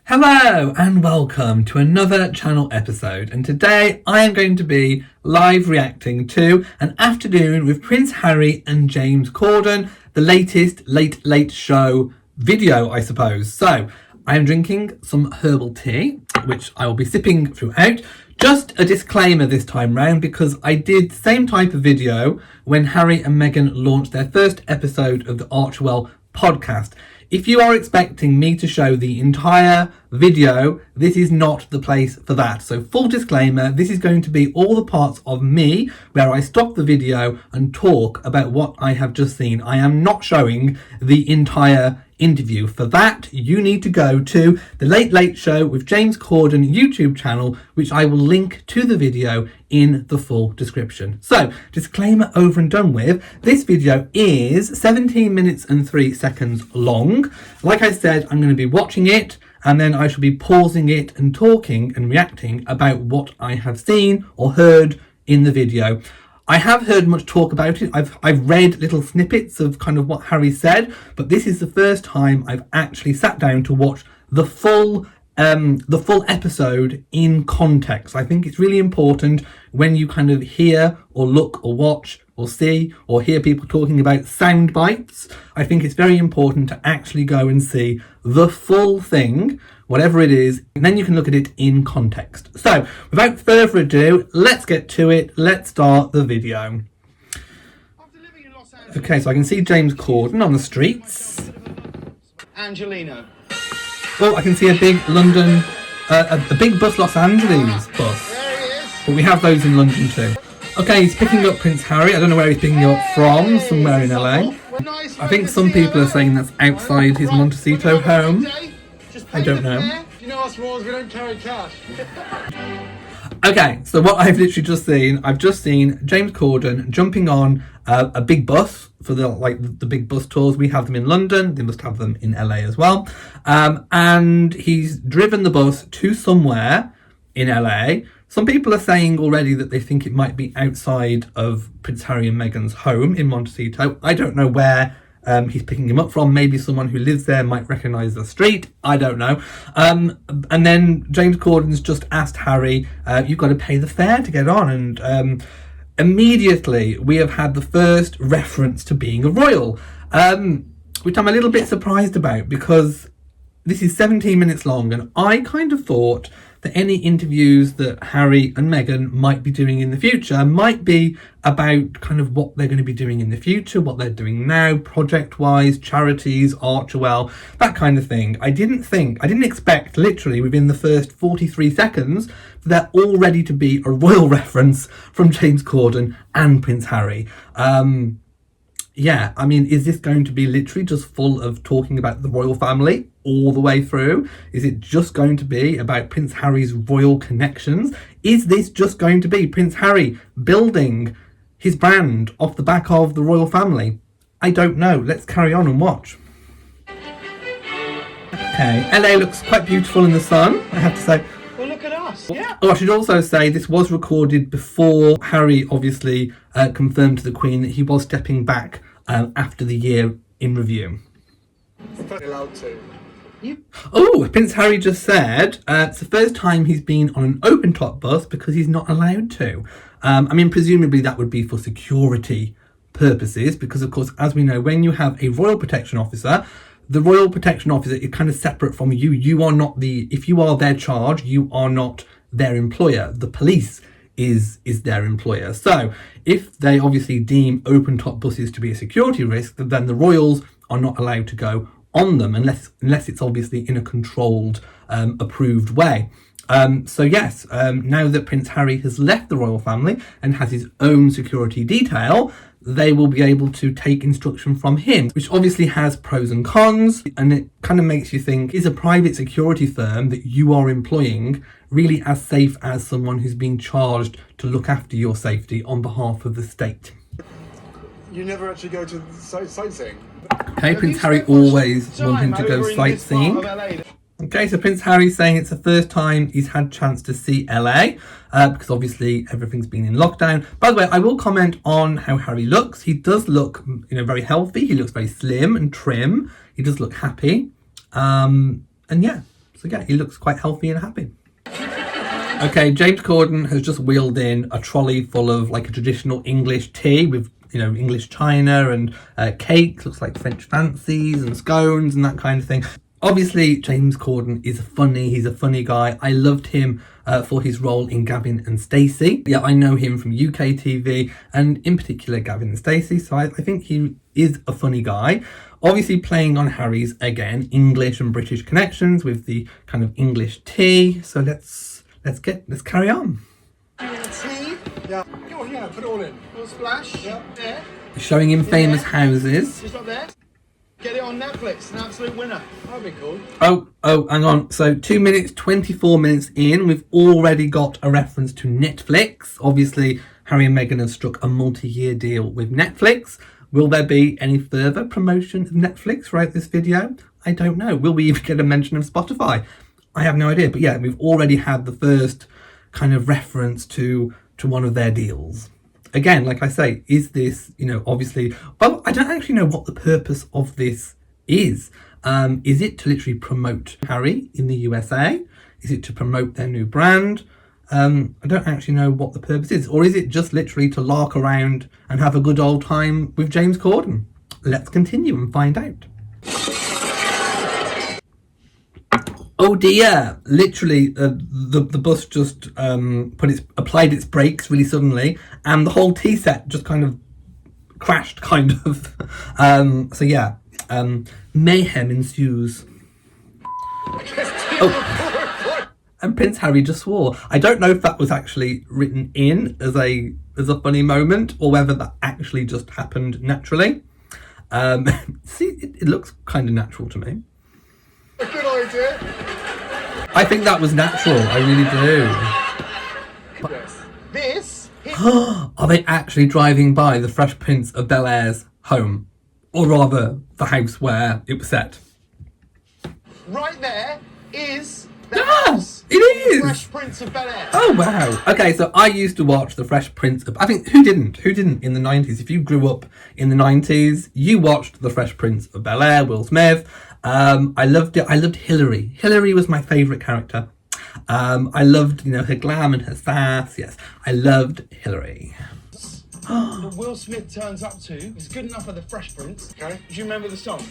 Hello and welcome to another channel episode, and today I am going to be live reacting to an afternoon with Prince Harry and James Corden, the latest Late Show video, I suppose. So I am drinking some herbal tea, which I will be sipping throughout. Just a disclaimer this time round, because I did the same type of video when Harry and Meghan launched their first episode of the Archie podcast. If you are expecting me to show the entire video, this is not the place for that. So full disclaimer, this is going to be all the parts of me where I stop the video and talk about what I have just seen. I am not showing the entire interview. For that, you need to go to the Late Show with James Corden YouTube channel, which I will link to the video in the full description. So, disclaimer over and done with. This video is 17 minutes and 3 seconds long. Like I said, I'm going to be watching it, and then I shall be pausing it and talking and reacting about what I have seen or heard in the video. I have heard much talk about it. I've read little snippets of kind of what Harry said, but this is the first time I've actually sat down to watch the full episode in context. I think it's really important when you kind of hear or look or watch or see or hear people talking about sound bites. I think it's very important to actually go and see the full thing, whatever it is, and then you can look at it in context. So, without further ado, let's get to it. Let's start the video. Okay, so I can see James Corden on the streets. Angelino. Oh, I can see a big London, a big bus Los Angeles bus. There he is. But we have those in London too. Okay, he's picking up Prince Harry. I don't know where he's picking up from, somewhere in LA. I think some people are saying that's outside his Montecito home. I don't know. You know us Royals, we don't carry cash. Okay, so what I've literally just seen, I've just seen James Corden jumping on a big bus for the big bus tours. We have them in London. They must have them in LA as well. And he's driven the bus to somewhere in LA. Some people are saying already that they think it might be outside of Prince Harry and Meghan's home in Montecito. I don't know where he's picking him up from. Maybe someone who lives there might recognise the street. I don't know. And then James Corden's just asked Harry, you've got to pay the fare to get on. And immediately we have had the first reference to being a royal, which I'm a little bit surprised about, because this is 17 minutes long, and I kind of thought that any interviews that Harry and Meghan might be doing in the future might be about kind of what they're going to be doing in the future, what they're doing now, project-wise, charities, Archie, that kind of thing. I didn't expect literally within the first 43 seconds for there already to be a royal reference from James Corden and Prince Harry. Yeah, I mean, is this going to be literally just full of talking about the royal family all the way through? Is it just going to be about Prince Harry's royal connections? Is this just going to be Prince Harry building his brand off the back of the royal family? I don't know. Let's carry on and watch. Okay, LA looks quite beautiful in the sun, I have to say. Well, look at us. Yeah. Oh, I should also say this was recorded before Harry obviously confirmed to the Queen that he was stepping back after the year in review. Allowed to. Oh, Prince Harry just said it's the first time he's been on an open top bus because he's not allowed to. I mean, presumably that would be for security purposes, because of course, as we know, when you have a royal protection officer, the royal protection officer is kind of separate from you. You are not if you are their charge, you are not their employer. The police is their employer. So if they obviously deem open top buses to be a security risk, then the royals are not allowed to go on them unless it's obviously in a controlled, approved way. So yes, now that Prince Harry has left the royal family and has his own security detail, they will be able to take instruction from him, which obviously has pros and cons, and it kind of makes you think, is a private security firm that you are employing really as safe as someone who's being charged to look after your safety on behalf of the state? You never actually go to sightseeing? Okay, Prince Harry always wanting to go sightseeing. Okay, so Prince Harry's saying it's the first time he's had a chance to see LA, because obviously everything's been in lockdown. By the way, I will comment on how Harry looks. He does look, very healthy. He looks very slim and trim. He does look happy. And yeah, So yeah, he looks quite healthy and happy. Okay, James Corden has just wheeled in a trolley full of like a traditional English tea with, you know, English china and cakes, looks like French fancies and scones and that kind of thing. Obviously, James Corden is funny. He's a funny guy. I loved him for his role in Gavin and Stacey. Yeah, I know him from UK TV and in particular Gavin and Stacey. So I think he is a funny guy. Obviously playing on Harry's, again, English and British connections with the kind of English tea. So let's carry on. Tea? Yeah. Go on, yeah, put it all in. Little splash? Yeah. There. Showing him famous houses. Just up there. Get it on Netflix, an absolute winner. That'd be cool. Oh, hang on. So 2 minutes, 24 minutes in, we've already got a reference to Netflix. Obviously, Harry and Meghan have struck a multi-year deal with Netflix. Will there be any further promotion of Netflix throughout this video? I don't know. Will we even get a mention of Spotify? I have no idea. But yeah, we've already had the first kind of reference to one of their deals. Again, like I say, is this, you know, obviously, well, I don't actually know what the purpose of this is. Is it to literally promote Harry in the USA? Is it to promote their new brand? I don't actually know what the purpose is. Or is it just literally to lark around and have a good old time with James Corden? Let's continue and find out. Oh dear, literally the bus just applied its brakes really suddenly and the whole tea set just kind of crashed, kind of. So yeah, mayhem ensues. Oh, and Prince Harry just swore. I don't know if that was actually written in as a funny moment or whether that actually just happened naturally. See, it looks kind of natural to me. A good idea. I think that was natural. I really do. Yes. This? Are they actually driving by the Fresh Prince of Bel Air's home? Or rather, the house where it was set? Right there is the Ah, house. it is! Fresh Prince of Bel Air. Oh, wow. Okay, so I used to watch the Fresh Prince of... I think, who didn't? Who didn't in the 90s? If you grew up in the 90s, you watched the Fresh Prince of Bel Air, Will Smith. I loved it. I loved Hillary. Hillary was my favourite character. I loved, you know, her glam and her sass. Yes, I loved Hillary. That Will Smith turns up to is good enough for the Fresh Prince. Okay. Do you remember the song?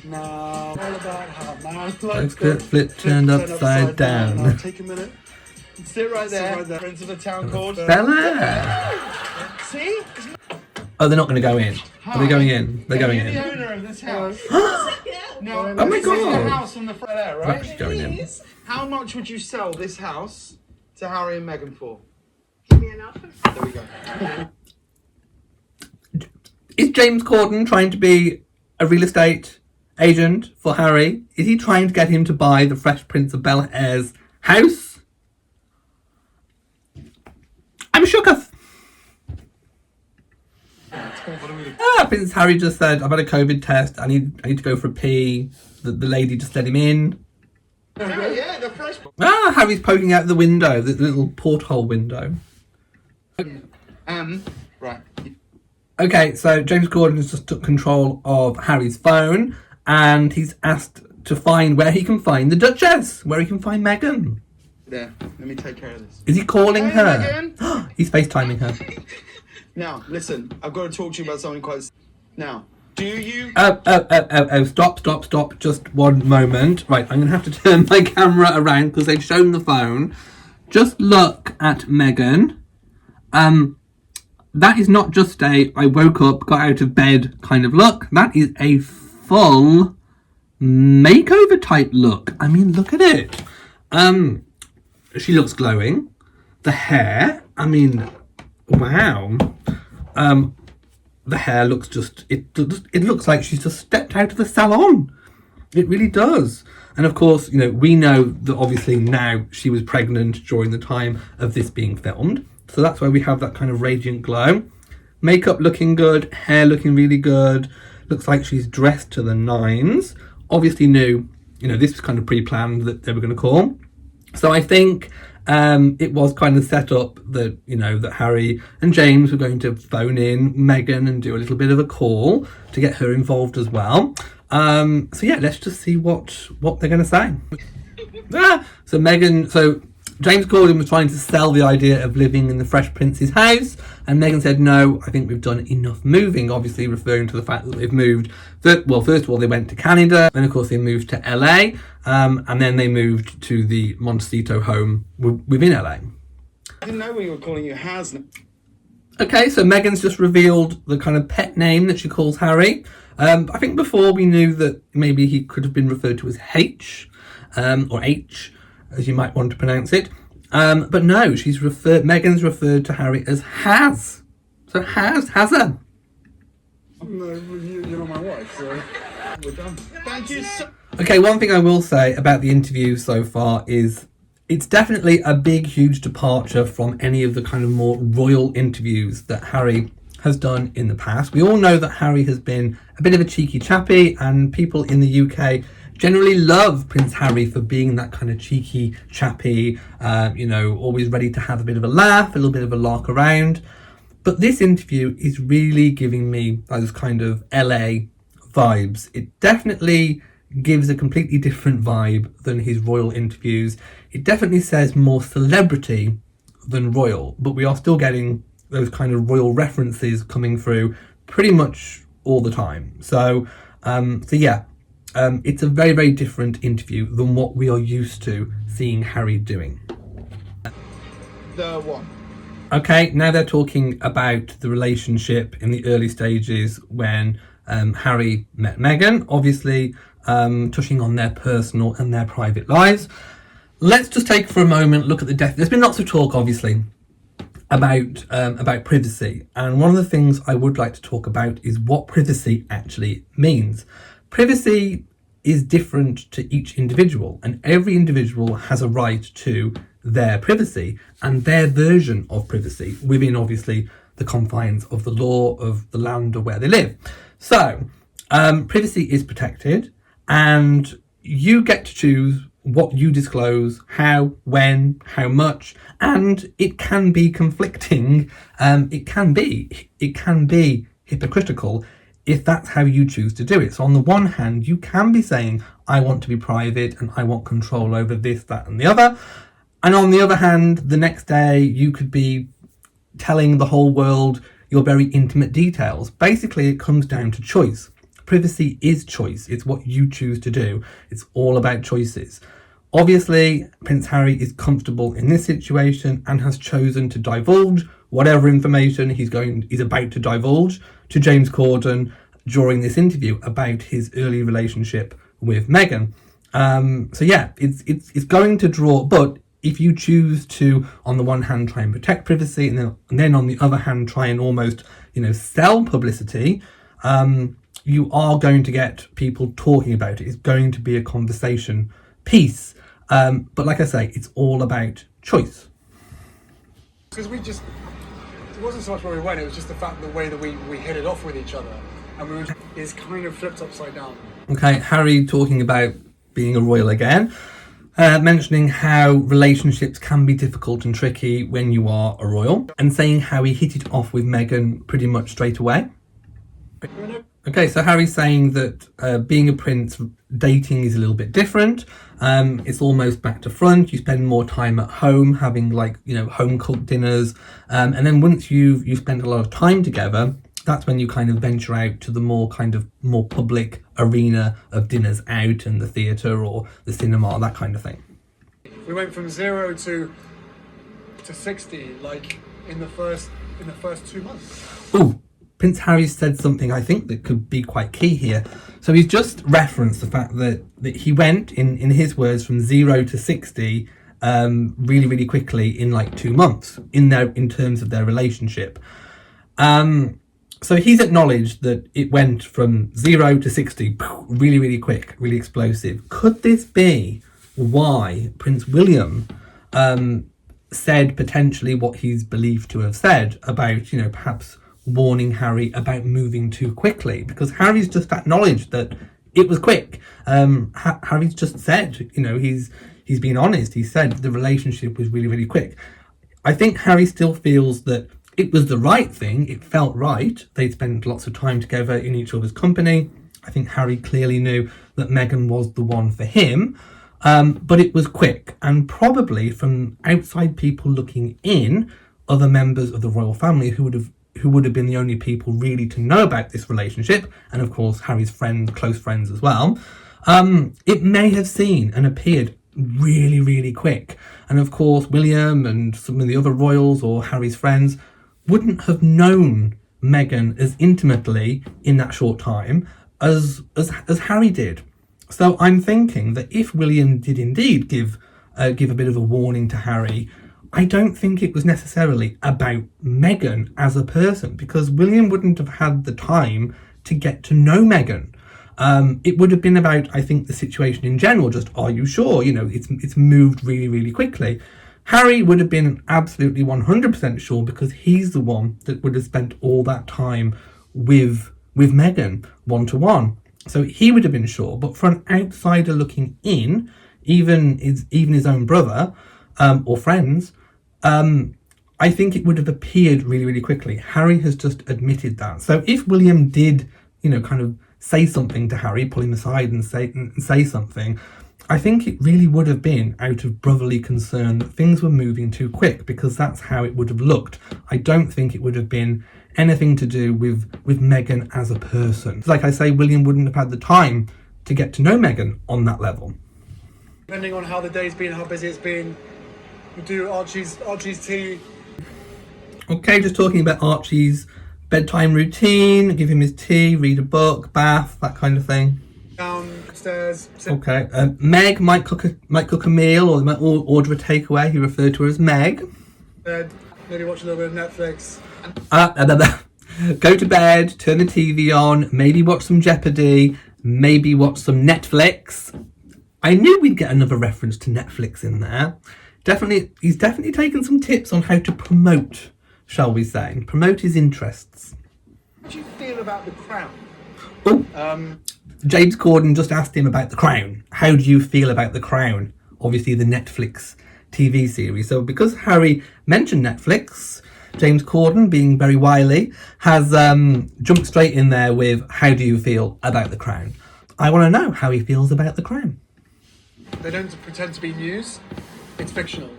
No, all about how man Let's get flip turned upside down. Now, take a minute. Sit right there. right there. Prince of a town called Bel Air. See? Oh, they're not going to go in. Are they going in? They're going You're the in. owner of this house. No, Oh my my this is the God. house on the Bel Air, They're right? actually going in. How much would you sell this house to Harry and Meghan for? Give me an offer. There we go. Is James Corden trying to be a real estate agent for Harry? Is he trying to get him to buy the Fresh Prince of Bel Air's house? I'm shooketh. Prince Harry just said, I've had a COVID test. I need to go for a pee. The lady just let him in. Yeah, the Fresh. Harry's poking out the window, the little porthole window. Right. Okay, so James Corden has just took control of Harry's phone and he's asked to find where he can find the Duchess, where he can find Meghan. There. Let me take care of this. Is he calling Hey, her? Meghan. He's FaceTiming her. Now, listen. I've got to talk to you about something quite. Now, do you? Stop. Just one moment. Right, I'm going to have to turn my camera around because they've shown the phone. Just look at Meghan. That is not just a I woke up, got out of bed kind of look. That is a full makeover type look. I mean, look at it. She looks glowing. The hair, I mean, wow. The hair looks it looks like she's just stepped out of the salon. It really does. And of course, you know, we know that obviously now she was pregnant during the time of this being filmed. So that's why we have that kind of radiant glow. Makeup looking good, hair looking really good. Looks like she's dressed to the nines. Obviously knew, you know, this was kind of pre-planned that they were going to call. So I think it was kind of set up that, you know, that Harry and James were going to phone in Meghan and do a little bit of a call to get her involved as well. So yeah, let's just see what they're going to say. So James Corden was trying to sell the idea of living in the Fresh Prince's house, and Meghan said, no, I think we've done enough moving, obviously referring to the fact that they've moved. Well, first of all, they went to Canada, then of course they moved to LA, and then they moved to the Montecito home within LA. I didn't know we were calling you Has. Okay, so Meghan's just revealed the kind of pet name that she calls Harry. I think before we knew that maybe he could have been referred to as H, or H, as you might want to pronounce it. But no, Meghan's referred to Harry as Has. So Hazza. No, you're not my wife, so we're done. Thank you so Okay, one thing I will say about the interview so far is it's definitely a big, huge departure from any of the kind of more royal interviews that Harry has done in the past. We all know that Harry has been a bit of a cheeky chappy, and people in the UK generally love Prince Harry for being that kind of cheeky chappy, always ready to have a bit of a laugh, a little bit of a lark around. But this interview is really giving me those kind of LA vibes. It definitely gives a completely different vibe than his royal interviews. It definitely says more celebrity than royal, but we are still getting those kind of royal references coming through pretty much all the time. So yeah, it's a very, very different interview than what we are used to seeing Harry doing. the one. Okay, now they're talking about the relationship in the early stages when Harry met Meghan, obviously touching on their personal and their private lives. Let's just take for a moment look at the death. There's been lots of talk, obviously, about privacy, and one of the things I would like to talk about is what privacy actually means. Privacy is different to each individual, and every individual has a right to their privacy and their version of privacy within, obviously, the confines of the law of the land or where they live. So privacy is protected, and you get to choose what you disclose, how, when, how much, and it can be conflicting. It can be hypocritical if that's how you choose to do it. So on the one hand, you can be saying, I want to be private and I want control over this, that, and the other. And on the other hand, the next day you could be telling the whole world your very intimate details. Basically, it comes down to choice. Privacy is choice. It's what you choose to do. It's all about choices. Obviously, Prince Harry is comfortable in this situation and has chosen to divulge whatever information he's about to divulge to James Corden during this interview about his early relationship with Meghan. So yeah, it's going to draw, but if you choose to, on the one hand, try and protect privacy, and then on the other hand, try and almost, sell publicity, you are going to get people talking about it. It's going to be a conversation piece. But like I say, it's all about choice. Because it wasn't so much where we went, it was just the fact, the way that we hit it off with each other, and it's kind of flipped upside down. Okay, Harry talking about being a royal again, mentioning how relationships can be difficult and tricky when you are a royal, and saying how he hit it off with Meghan pretty much straight away. Okay, so Harry's saying that being a prince, dating is a little bit different. It's almost back to front. You spend more time at home, having home cooked dinners, and then once you've spent a lot of time together, that's when you kind of venture out to the more public arena of dinners out and the theatre or the cinema, that kind of thing. We went from 0 to 60 in the first 2 months. Ooh. Prince Harry said something I think that could be quite key here. So he's just referenced the fact that he went, in his words, from 0 to 60 really, really quickly in 2 months in terms of their relationship. So he's acknowledged that it went from 0 to 60 really, really quick, really explosive. Could this be why Prince William said potentially what he's believed to have said about, perhaps warning Harry about moving too quickly? Because Harry's just acknowledged that it was quick. Harry's just said, he's been honest. He said the relationship was really, really quick. I think Harry still feels that it was the right thing. It felt right. They'd spent lots of time together in each other's company. I think Harry clearly knew that Meghan was the one for him. But it was quick, and probably from outside people looking in, other members of the royal family who would have been the only people really to know about this relationship, and of course Harry's friends, close friends as well, it may have seen and appeared really, really quick. And of course William and some of the other royals or Harry's friends wouldn't have known Meghan as intimately in that short time as Harry did. So I'm thinking that if William did indeed give a bit of a warning to Harry, I don't think it was necessarily about Meghan as a person, because William wouldn't have had the time to get to know Meghan. It would have been about, I think, the situation in general. Just, are you sure? It's moved really, really quickly. Harry would have been absolutely 100% sure, because he's the one that would have spent all that time with Meghan one-to-one. So he would have been sure. But for an outsider looking in, even his own brother or friends, I think it would have appeared really, really quickly. Harry has just admitted that. So if William did, kind of say something to Harry, pull him aside and say something, I think it really would have been out of brotherly concern that things were moving too quick, because that's how it would have looked. I don't think it would have been anything to do with Meghan as a person. Like I say, William wouldn't have had the time to get to know Meghan on that level. Depending on how the day's been, how busy it's been, we do Archie's tea. Okay, just talking about Archie's bedtime routine, give him his tea, read a book, bath, that kind of thing. Downstairs. Okay, Meg might cook a meal, or they might order a takeaway. He referred to her as Meg. Bed, maybe watch a little bit of Netflix. Go to bed, turn the TV on, maybe watch some Jeopardy, maybe watch some Netflix. I knew we'd get another reference to Netflix in there. He's definitely taken some tips on how to promote, shall we say, promote his interests. How do you feel about the crown? Oh, James Corden just asked him about The Crown. How do you feel about The Crown? Obviously the Netflix TV series. So because Harry mentioned Netflix, James Corden, being very wily, has jumped straight in there with, how do you feel about The Crown? I want to know how he feels about The Crown. They don't pretend to be news. It's fictional.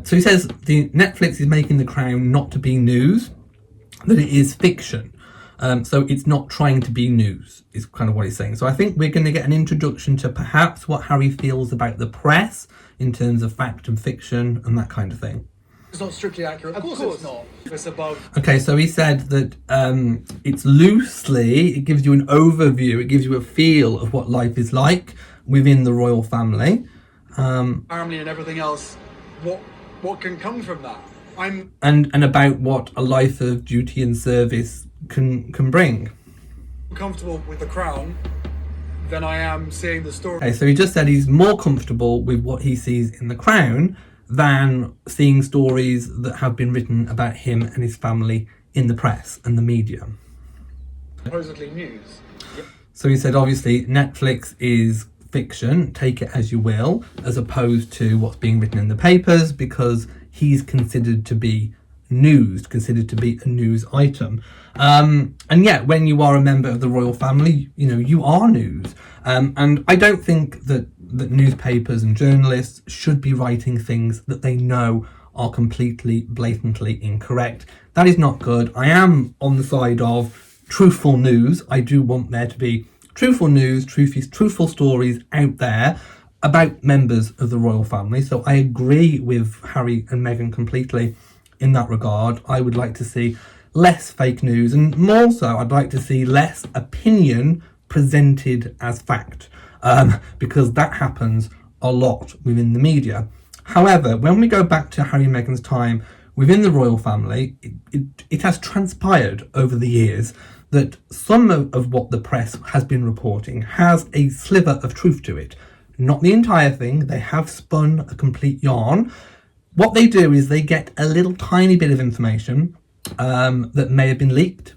So he says the Netflix is making The Crown not to be news, that it is fiction. So it's not trying to be news, is kind of what he's saying. So I think we're going to get an introduction to perhaps what Harry feels about the press in terms of fact and fiction and that kind of thing. It's not strictly accurate. Of course it's not. It's above. Okay, so he said that it's loosely, it gives you an overview, it gives you a feel of what life is like within the royal family. Family and everything else, what can come from that? And about what a life of duty and service can bring. Comfortable with the crown than I am seeing the story. Okay, so he just said he's more comfortable with what he sees in The Crown than seeing stories that have been written about him and his family in the press and the media. Supposedly news. So he said obviously Netflix is fiction, take it as you will, as opposed to what's being written in the papers, because he's considered to be news, considered to be a news item. And yet when you are a member of the royal family, you are news. And I don't think that newspapers and journalists should be writing things that they know are completely, blatantly incorrect. That is not good. I am on the side of truthful news. I do want there to be truthful news, truthful stories out there about members of the royal family. So I agree with Harry and Meghan completely in that regard. I would like to see less fake news, and more so I'd like to see less opinion presented as fact, because that happens a lot within the media. However, when we go back to Harry and Meghan's time within the royal family, it has transpired over the years that some of what the press has been reporting has a sliver of truth to it. Not the entire thing. They have spun a complete yarn. What they do is they get a little tiny bit of information that may have been leaked.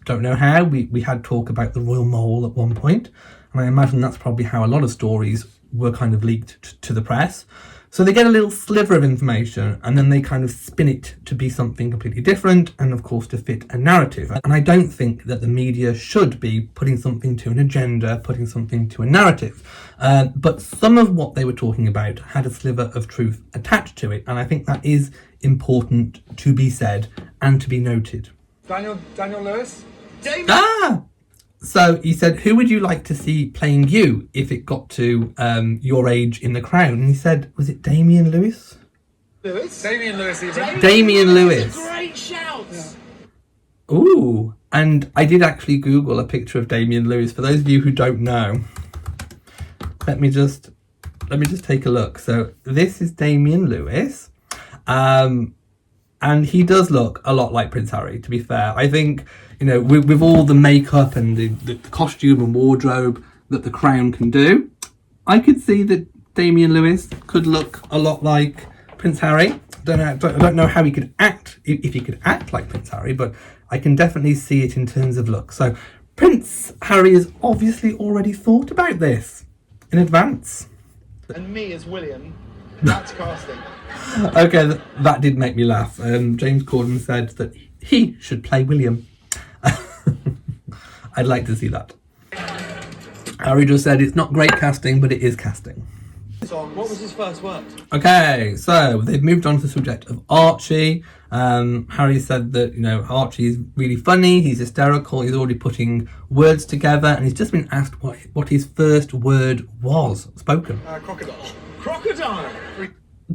Don't know how. We had talk about the royal mole at one point, and I imagine that's probably how a lot of stories were kind of leaked to the press. So they get a little sliver of information and then they kind of spin it to be something completely different and of course to fit a narrative. And I don't think that the media should be putting something to an agenda, putting something to a narrative. But some of what they were talking about had a sliver of truth attached to it, and I think that is important to be said and to be noted. Daniel Lewis? So he said, who would you like to see playing you if it got to your age in The Crown? And he said, was it Damian Lewis? Damian Lewis even. Damian Lewis. Great shout. Yeah. Ooh, and I did actually Google a picture of Damian Lewis. For those of you who don't know, let me just take a look. So this is Damian Lewis. And he does look a lot like Prince Harry, to be fair. I think, you know, with all the makeup and the costume and wardrobe that the Crown can do, I could see that Damian Lewis could look a lot like Prince Harry. I don't know how he could act, if he could act like Prince Harry, but I can definitely see it in terms of look. So Prince Harry has obviously already thought about this in advance. And me as William, that's casting. Okay, that did make me laugh. James Corden said that he should play William. I'd like to see that. Harry just said it's not great casting, but it is casting. What was his first word? Okay, so they've moved on to the subject of Archie. Harry said that, you know, Archie is really funny, he's hysterical, he's already putting words together, and he's just been asked what his first word was spoken. Crocodile. Crocodile.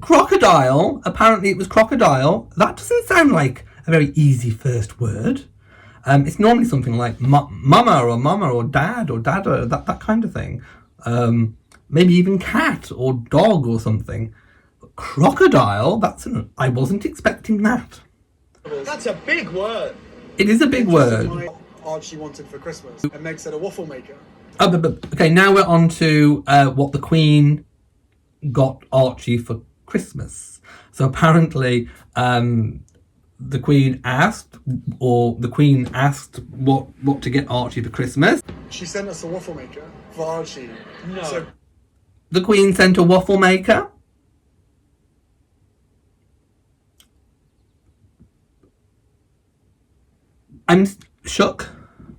Crocodile? Apparently it was crocodile. That doesn't sound like a very easy first word. It's normally something like mama or dad or dada, that kind of thing. Maybe even cat or dog or something. But crocodile? I wasn't expecting that. That's a big word. It is a big word. What Archie wanted for Christmas, and Meg said a waffle maker. Oh, but okay, now we're on to what the Queen got Archie for Christmas. So apparently the Queen asked what to get Archie for Christmas. She sent us a waffle maker for Archie. No. So The Queen sent a waffle maker. I'm shook.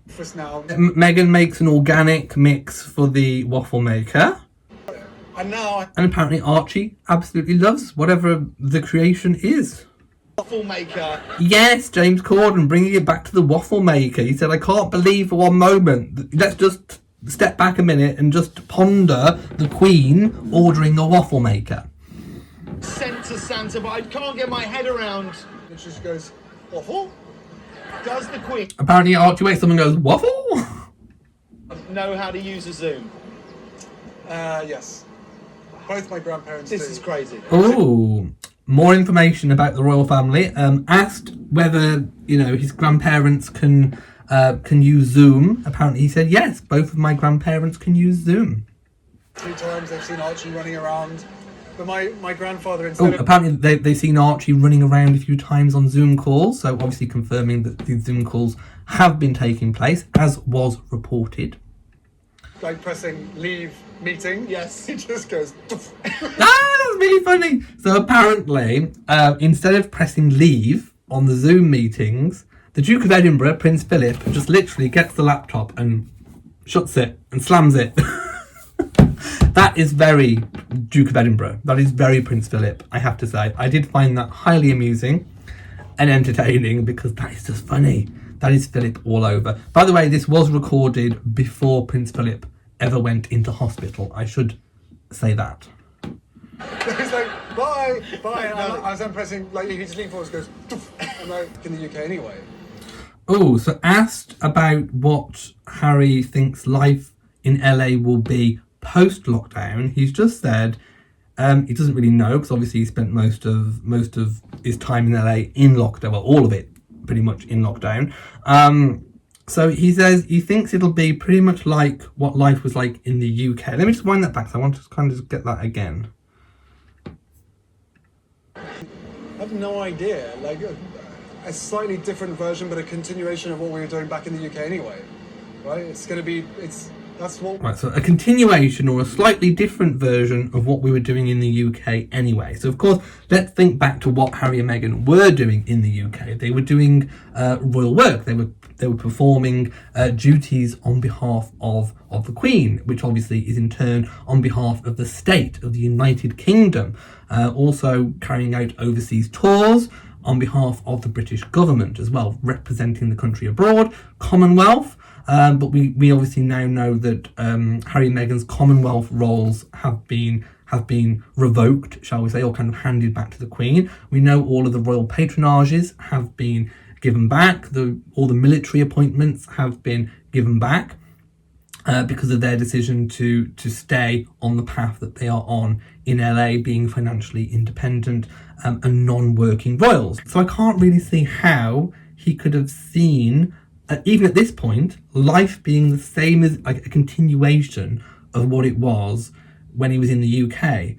for now. Meghan makes an organic mix for the waffle maker. And now And apparently Archie absolutely loves whatever the creation is. Waffle maker. Yes, James Corden bringing it back to the waffle maker. He said, I can't believe for one moment. Let's just step back a minute and just ponder the Queen ordering a waffle maker. Sent to Santa, but I can't get my head around. it just goes, waffle? Does the Queen Apparently Archie wakes up and goes, waffle? know how to use a Zoom? Yes. Both my grandparents This do. is crazy. Ooh, more information about the royal family. Asked whether, his grandparents can use Zoom. Apparently he said, yes, both of my grandparents can use Zoom. 2 times they've seen Archie running around. But my grandfather, instead of... Apparently they've seen Archie running around a few times on Zoom calls, so obviously confirming that these Zoom calls have been taking place, as was reported. like pressing leave meeting. Yes. He just goes... That's really funny. So apparently, instead of pressing leave on the Zoom meetings, the Duke of Edinburgh, Prince Philip, just literally gets the laptop and shuts it and slams it. That is very Duke of Edinburgh. That is very Prince Philip, I have to say. I did find that highly amusing and entertaining because that is just funny. That is Philip all over. By the way, this was recorded before Prince Philip ever went into hospital. I should say that. He's like, bye, bye. And as I'm pressing, like, he just leans forward and goes... I'm like, in the UK anyway. Oh, so asked about what Harry thinks life in LA will be post-lockdown, he's just said he doesn't really know because obviously he spent most of his time in LA in lockdown, well, all of it pretty much in lockdown. So he says he thinks it'll be pretty much like what life was like in the UK. Let me just wind that back, so I want to kind of get that again. I have no idea. Like a slightly different version, but a continuation of what we were doing back in the UK anyway. Right? It's going to be... That's what. Right, so a continuation or a slightly different version of what we were doing in the UK anyway. So, of course, let's think back to what Harry and Meghan were doing in the UK. They were doing royal work. They were performing duties on behalf of the Queen, which obviously is in turn on behalf of the state of the United Kingdom. Also carrying out overseas tours on behalf of the British government as well, representing the country abroad, Commonwealth. But we obviously now know that Harry and Meghan's Commonwealth roles have been revoked, shall we say, or kind of handed back to the Queen. We know all of the royal patronages have been given back. All the military appointments have been given back because of their decision to stay on the path that they are on in LA, being financially independent and non-working royals. So I can't really see how he could have seen, even at this point, life being the same as like a continuation of what it was when he was in the UK,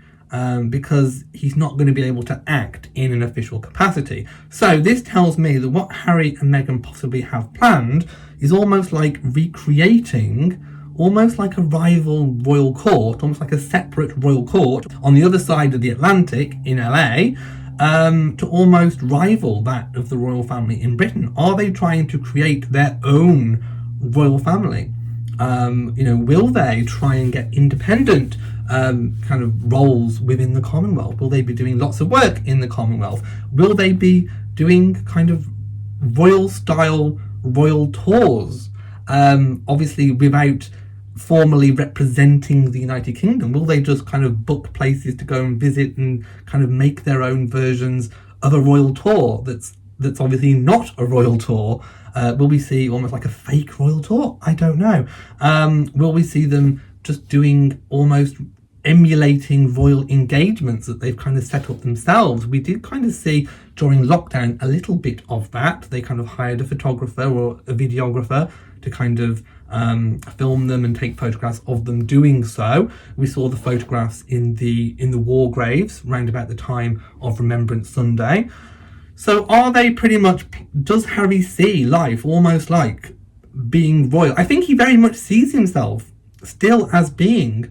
because he's not going to be able to act in an official capacity. So this tells me that what Harry and Meghan possibly have planned is almost like recreating almost like a rival royal court, almost like a separate royal court on the other side of the Atlantic in LA, to almost rival that of the royal family in Britain. Are they trying to create their own royal family? Will they try and get independent kind of roles within the Commonwealth? Will they be doing lots of work in the Commonwealth? Will they be doing kind of royal style royal tours? Obviously without formally representing the United Kingdom. Will they just kind of book places to go and visit and kind of make their own versions of a royal tour that's obviously not a royal tour? Will we see almost like a fake royal tour? I don't know. Will we see them just doing almost emulating royal engagements that they've kind of set up themselves? We did kind of see during lockdown a little bit of that. They kind of hired a photographer or a videographer to kind of film them and take photographs of them doing so. We saw the photographs in the war graves round about the time of Remembrance Sunday. So are they pretty much, does Harry see life almost like being royal? I think he very much sees himself still as being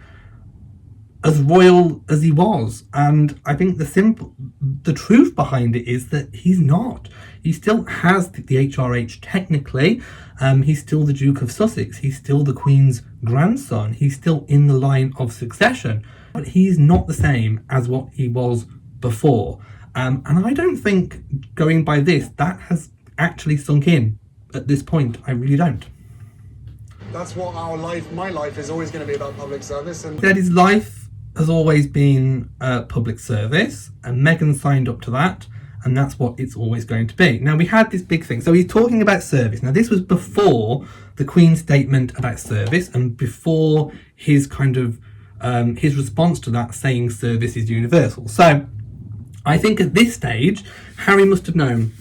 as royal as he was, and I think the truth behind it is that he's not. He still has the HRH technically. He's still the Duke of Sussex. He's still the Queen's grandson. He's still in the line of succession, but he's not the same as what he was before. And I don't think, going by this, that has actually sunk in at this point. I really don't. That's what my life is always going to be about, public service. And that his life has always been public service, and Meghan signed up to that, and that's what it's always going to be. Now, we had this big thing. So he's talking about service. Now, this was before the Queen's statement about service and before his kind of his response to that, saying service is universal. So I think at this stage, Harry must have known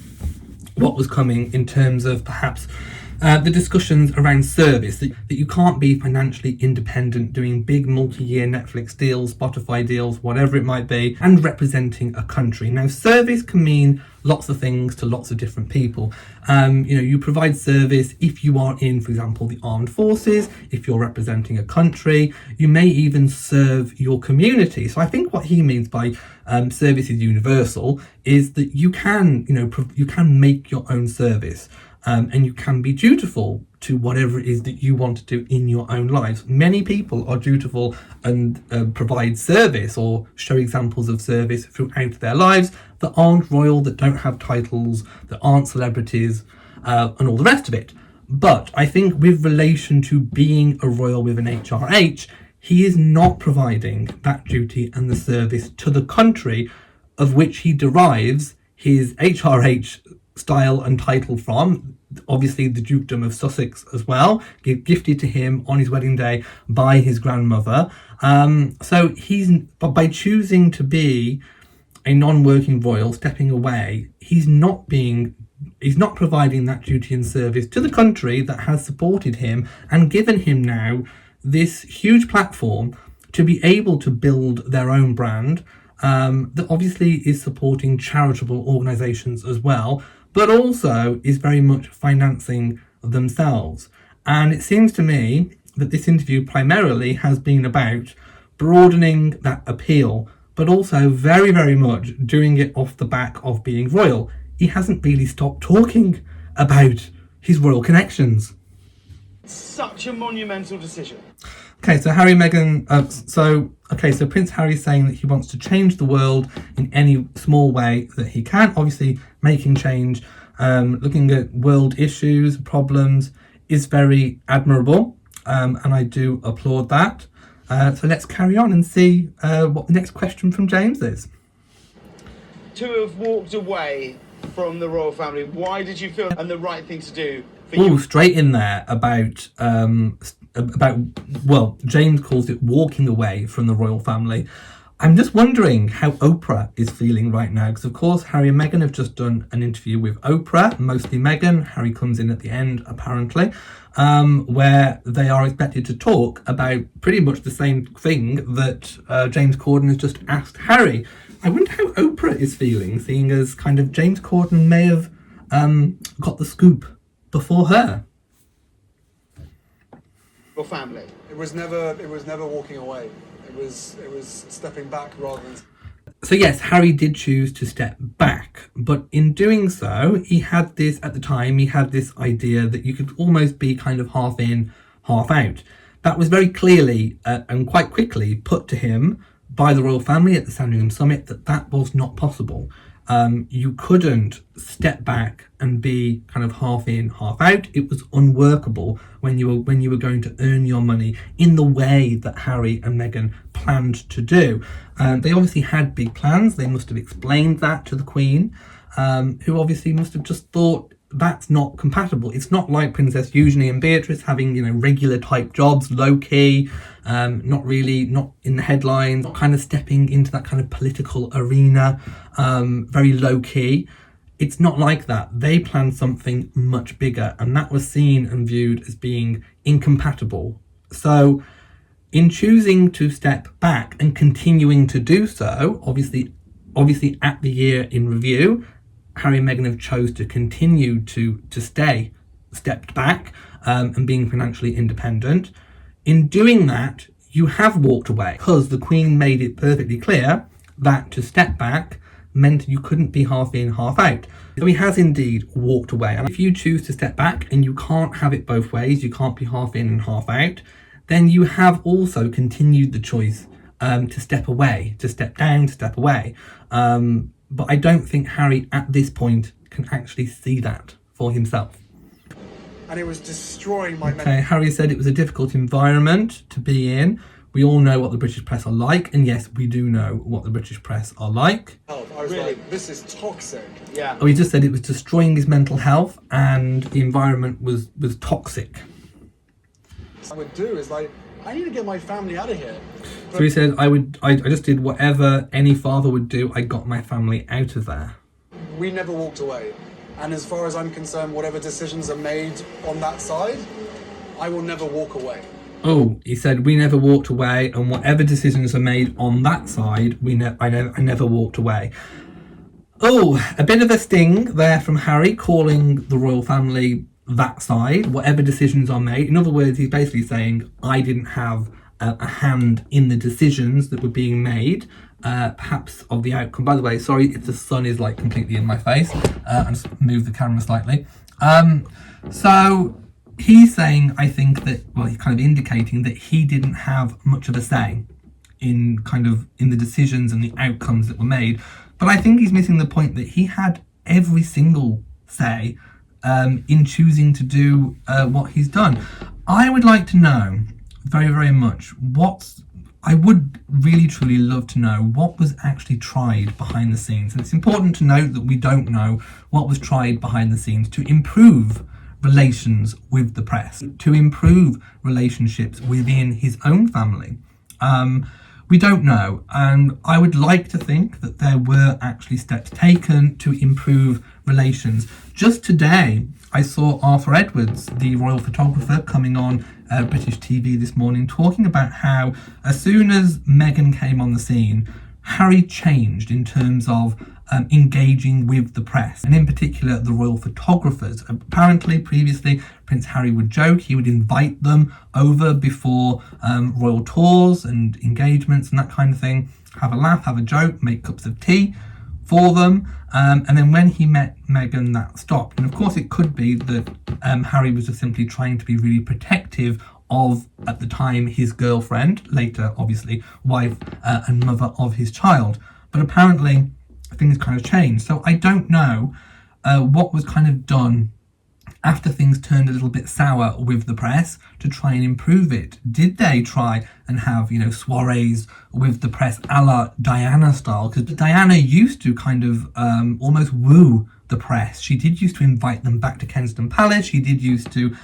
what was coming in terms of perhaps the discussions around service, that you can't be financially independent doing big multi-year Netflix deals, Spotify deals, whatever it might be, and representing a country. Now, service can mean lots of things to lots of different people. You provide service if you are in, for example, the armed forces, if you're representing a country. You may even serve your community. So I think what he means by service is universal is that you can make your own service. And you can be dutiful to whatever it is that you want to do in your own lives. Many people are dutiful and provide service or show examples of service throughout their lives that aren't royal, that don't have titles, that aren't celebrities, and all the rest of it. But I think with relation to being a royal with an HRH, he is not providing that duty and the service to the country of which he derives his HRH style and title from. Obviously the Dukedom of Sussex as well, gifted to him on his wedding day by his grandmother. So by choosing to be a non-working royal, stepping away, he's not providing that duty and service to the country that has supported him and given him now this huge platform to be able to build their own brand, that obviously is supporting charitable organisations as well, but also is very much financing themselves. And it seems to me, that this interview primarily has been about broadening that appeal, but also very, very much doing it off the back of being royal. He hasn't really stopped talking about his royal connections. Such a monumental decision. Okay, so so Prince Harry's saying that he wants to change the world in any small way that he can. Obviously, making change, looking at world issues, problems, is very admirable, and I do applaud that. So let's carry on and see what the next question from James is. To have walked away from the royal family, why did you feel and the right thing to do for Oh, you? straight in there about James calls it walking away from the royal family. I'm just wondering how Oprah is feeling right now, because of course Harry and Meghan have just done an interview with Oprah, mostly Meghan. Harry comes in at the end apparently, where they are expected to talk about pretty much the same thing that James Corden has just asked Harry. I wonder how Oprah is feeling, seeing as kind of James Corden may have got the scoop before her. Your family. It was never walking away. It was stepping back rather than. So yes, Harry did choose to step back, but in doing so, he had this idea that you could almost be kind of half in, half out. That was very clearly and quite quickly put to him by the royal family at the Sandringham Summit that was not possible. You couldn't step back and be kind of half in, half out. It was unworkable when you were going to earn your money in the way that Harry and Meghan planned to do. They obviously had big plans. They must have explained that to the Queen, who obviously must have just thought that's not compatible. It's not like Princess Eugenie and Beatrice having, regular type jobs, low key, not in the headlines, not kind of stepping into that kind of political arena, very low key. It's not like that. They planned something much bigger, and that was seen and viewed as being incompatible. So in choosing to step back and continuing to do so, obviously at the year in review, Harry and Meghan have chose to continue to stay stepped back and being financially independent. In doing that, you have walked away because the Queen made it perfectly clear that to step back meant you couldn't be half in, half out. So he has indeed walked away. And if you choose to step back and you can't have it both ways, you can't be half in and half out, then you have also continued the choice to step away, to step down, to step away. But I don't think Harry at this point can actually see that for himself. And it was destroying my Okay, Harry said it was a difficult environment to be in. We all know what the British press are like, and yes, we do know what the British press are like. health. I was Really? like, this is toxic. Yeah. Oh, he just said it was destroying his mental health and the environment was toxic. What I would do is like, I need to get my family out of here. So he said, I just did whatever any father would do. I got my family out of there. We never walked away. And as far as I'm concerned, whatever decisions are made on that side, I will never walk away. Oh, he said, we never walked away, and whatever decisions are made on that side, I never walked away. Oh, a bit of a sting there from Harry, calling the royal family that side, whatever decisions are made. In other words, he's basically saying, I didn't have a hand in the decisions that were being made, perhaps of the outcome. By the way, sorry if the sun is like completely in my face. I'll just move the camera slightly. So he's saying, I think that, well, he's kind of indicating that he didn't have much of a say in the decisions and the outcomes that were made. But I think he's missing the point that he had every single say in choosing to do what he's done. I would like to know very, very much I would really, truly love to know what was actually tried behind the scenes. And it's important to note that we don't know what was tried behind the scenes to improve relations with the press, to improve relationships within his own family. We don't know, and I would like to think that there were actually steps taken to improve relations. Just today, I saw Arthur Edwards, the royal photographer, coming on British TV this morning, talking about how as soon as Meghan came on the scene, Harry changed in terms of engaging with the press, and in particular the royal photographers. Apparently previously Prince Harry would joke. He would invite them over before royal tours and engagements and that kind of thing. Have a laugh, have a joke, make cups of tea for them. And then when he met Meghan, that stopped. And of course it could be that Harry was just simply trying to be really protective of, at the time, his girlfriend, later obviously wife and mother of his child. But apparently things kind of changed. So I don't know what was kind of done after things turned a little bit sour with the press to try and improve it. Did they try and have, soirees with the press a la Diana style? Because Diana used to kind of almost woo the press. She did used to invite them back to Kensington Palace. She did used to,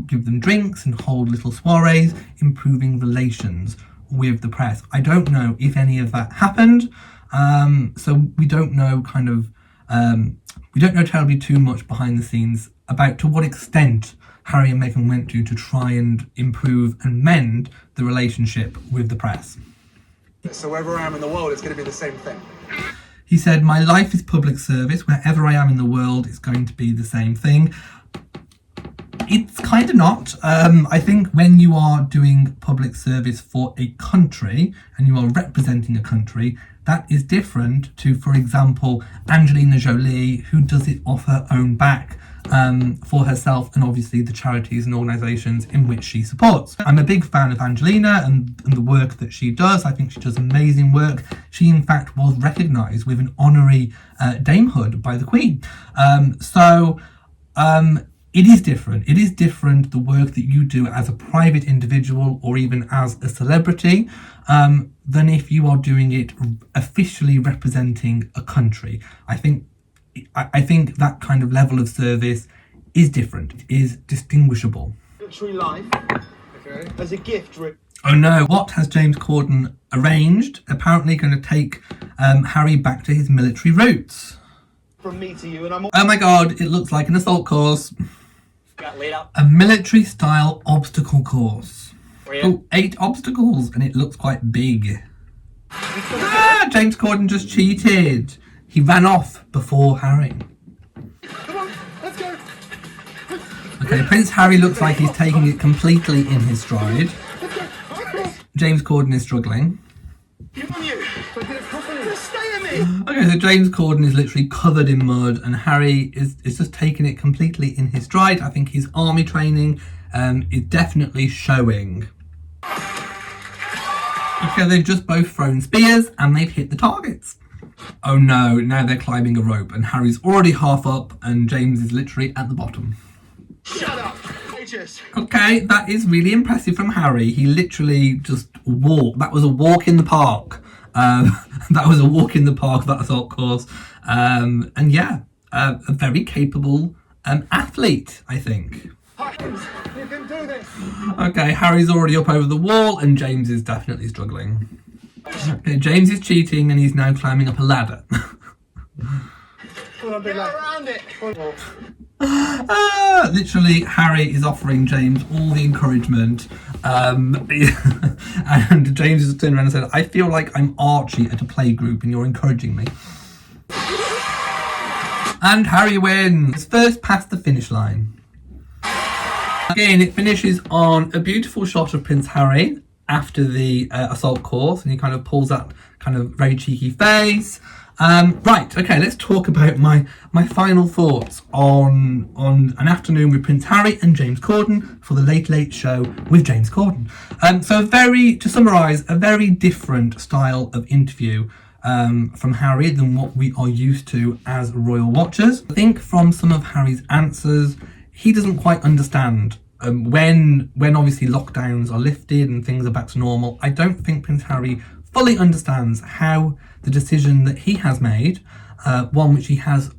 give them drinks and hold little soirees, improving relations with the press. I don't know if any of that happened. So we don't know we don't know terribly too much behind the scenes about to what extent Harry and Meghan went to try and improve and mend the relationship with the press. So wherever I am in the world, it's going to be the same thing. He said, "My life is public service. Wherever I am in the world, it's going to be the same thing." It's kind of not. I think when you are doing public service for a country and you are representing a country, that is different to, for example, Angelina Jolie, who does it off her own back for herself and obviously the charities and organisations in which she supports. I'm a big fan of Angelina and the work that she does. I think she does amazing work. She, in fact, was recognised with an honorary damehood by the Queen. It is different. It is different, the work that you do as a private individual or even as a celebrity, than if you are doing it officially representing a country. I think that kind of level of service is different, is distinguishable. Military life as a gift. Oh no, what has James Corden arranged? Apparently going to take Harry back to his military roots. From me to you, and I'm. Oh my god, it looks like an assault course. Got laid out. A military-style obstacle course. Oh, 8 obstacles, and it looks quite big. James Corden just cheated. He ran off before Harry. Come on, let's go. Okay, Prince Harry looks like he's taking it completely in his stride. James Corden is struggling. Okay, so James Corden is literally covered in mud and Harry is just taking it completely in his stride. I think his army training is definitely showing. Okay, they've just both thrown spears and they've hit the targets. Oh no, now they're climbing a rope and Harry's already half up and James is literally at the bottom. Shut up, Duchess. Okay, that is really impressive from Harry. He literally just walked. That was a walk in the park. That was a walk in the park, that assault course. And yeah, a very capable athlete, I think. You can do this. Okay, Harry's already up over the wall and James is definitely struggling. Okay, James is cheating and he's now climbing up a ladder. Get around it. Literally, Harry is offering James all the encouragement. And James has turned around and said, "I feel like I'm Archie at a playgroup and you're encouraging me." And Harry wins. First past the finish line. Again, it finishes on a beautiful shot of Prince Harry after the assault course, and he kind of pulls that kind of very cheeky face. Right, okay, let's talk about my final thoughts on an afternoon with Prince Harry and James Corden for the Late Late Show with James Corden. To summarise, a very different style of interview from Harry than what we are used to as royal watchers. I think from some of Harry's answers, he doesn't quite understand when obviously lockdowns are lifted and things are back to normal. I don't think Prince Harry fully understands how the decision that he has made, one which he has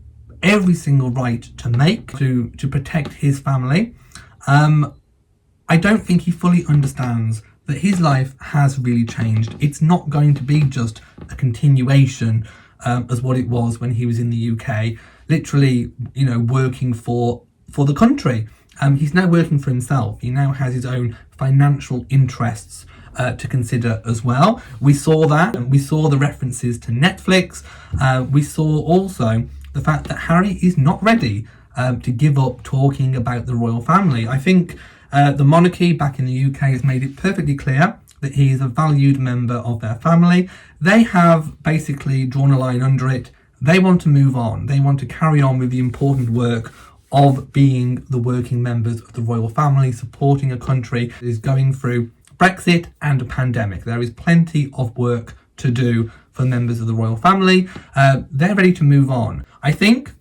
every single right to make to protect his family, I don't think he fully understands that his life has really changed. It's not going to be just a continuation as what it was when he was in the UK, literally, working for the country. He's now working for himself. He now has his own financial interests to consider as well. We saw that, and we saw the references to Netflix. We saw also the fact that Harry is not ready to give up talking about the royal family. I think the monarchy back in the UK has made it perfectly clear that he is a valued member of their family. They have basically drawn a line under it. They want to move on. They want to carry on with the important work of being the working members of the royal family, supporting a country that is going through Brexit and a pandemic. There is plenty of work to do for members of the royal family. They're ready to move on. I think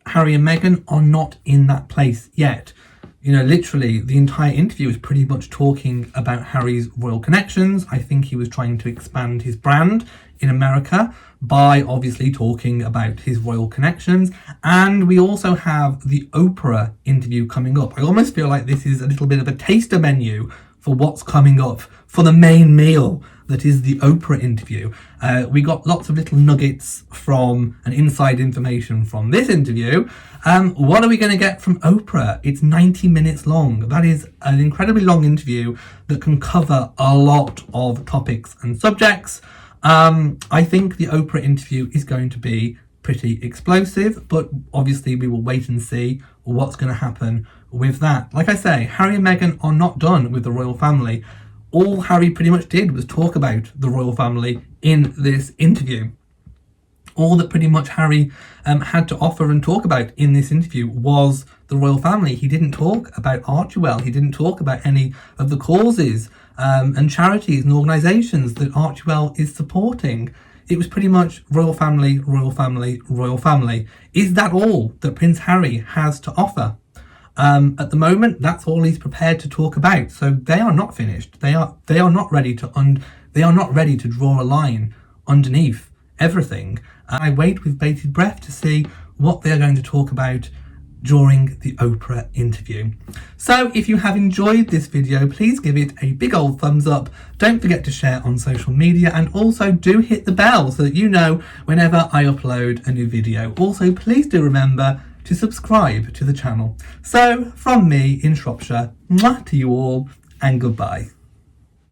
Harry and Meghan are not in that place yet. You know, literally the entire interview was pretty much talking about Harry's royal connections. I think he was trying to expand his brand in America by obviously talking about his royal connections. And we also have the Oprah interview coming up. I almost feel like this is a little bit of a taster menu for what's coming up for the main meal that is the Oprah interview. We got lots of little nuggets from and inside information from this interview. What are we going to get from Oprah? It's 90 minutes long. That is an incredibly long interview that can cover a lot of topics and subjects. I think the Oprah interview is going to be pretty explosive, but obviously we will wait and see what's going to happen with that. Like I say, Harry and Meghan are not done with the royal family. All Harry pretty much did was talk about the royal family in this interview. All that pretty much Harry had to offer and talk about in this interview was the royal family. He didn't talk about Archie. He didn't talk about any of the causes and charities and organisations that Archie is supporting. It was pretty much royal family, royal family, royal family. Is that all that Prince Harry has to offer? At the moment, that's all he's prepared to talk about. So they are not finished. They are not ready to draw a line underneath everything. I wait with bated breath to see what they are going to talk about during the Oprah interview. So if you have enjoyed this video, please give it a big old thumbs up. Don't forget to share on social media, and also do hit the bell so that you know whenever I upload a new video. Also, please do remember to subscribe to the channel. So from me in Shropshire, mwah to you all, and goodbye.